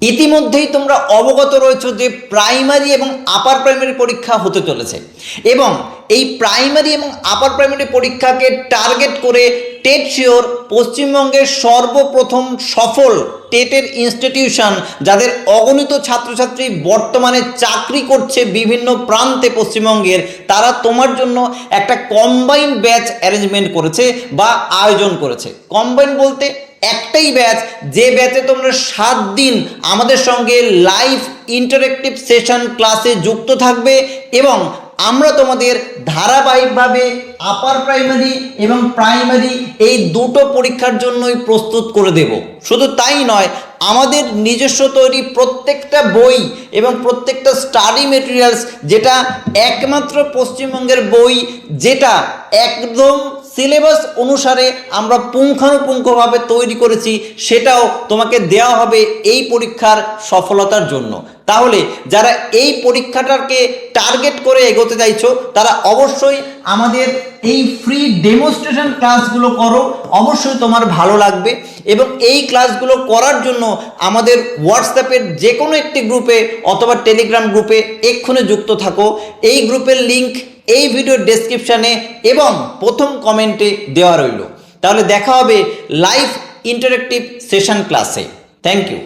ইতিমধ্যেই তোমরা অবগত রয়েছো যে প্রাইমারি এবং আপার প্রাইমারি পরীক্ষা হতে চলেছে এবং এই প্রাইমারি এবং আপার প্রাইমারি পরীক্ষাকে টার্গেট করে টেট শিওর পশ্চিমবঙ্গের সর্বপ্রথম সফল টেটের ইনস্টিটিউশন, যাদের অগণিত ছাত্রছাত্রী বর্তমানে চাকরি করছে বিভিন্ন প্রান্তে পশ্চিমবঙ্গের, তারা তোমার জন্য একটা কম্বাইন্ড ব্যাচ অ্যারেঞ্জমেন্ট করেছে বা আয়োজন করেছে। কম্বাইন্ড বলতে একটাই ব্যাচ, যে ব্যাচে তোমরা 7 দিন আমাদের সঙ্গে লাইভ ইন্টারেক্টিভ সেশন ক্লাসে যুক্ত থাকবে এবং আমরা তোমাদের ধারাবাহিকভাবে আপার প্রাইমারি এবং প্রাইমারি এই দুটো পরীক্ষার জন্যই প্রস্তুত করে দেব। শুধু তাই নয়, আমাদের নিজস্ব তৈরি প্রত্যেকটা বই এবং প্রত্যেকটা স্টাডি মেটেরিয়ালস, যেটা একমাত্র পশ্চিমবঙ্গের বই যেটা একদম সিলেবাস অনুসারে আমরা পুঙ্খানুপুঙ্খভাবে তৈরি করেছি, সেটাও তোমাকে দেওয়া হবে এই পরীক্ষার সফলতার জন্য। তাহলে যারা এই পরীক্ষাটাকে টার্গেট করে এগোতে চাইছো, তারা অবশ্যই আমাদের এই ফ্রি ডেমোস্ট্রেশন ক্লাসগুলো করো, অবশ্যই তোমার ভালো লাগবে। এবং এই ক্লাসগুলো করার জন্য আমাদের হোয়াটসঅ্যাপের যে কোনো একটি গ্রুপে অথবা টেলিগ্রাম গ্রুপে এক্ষুনি যুক্ত থাকো। এই গ্রুপের লিঙ্ক এই ভিডিওর ডেসক্রিপশানে এবং প্রথম কমেন্টে দেওয়া রইল। তাহলে দেখা হবে লাইভ ইন্টারেক্টিভ সেশন ক্লাসে। Thank you.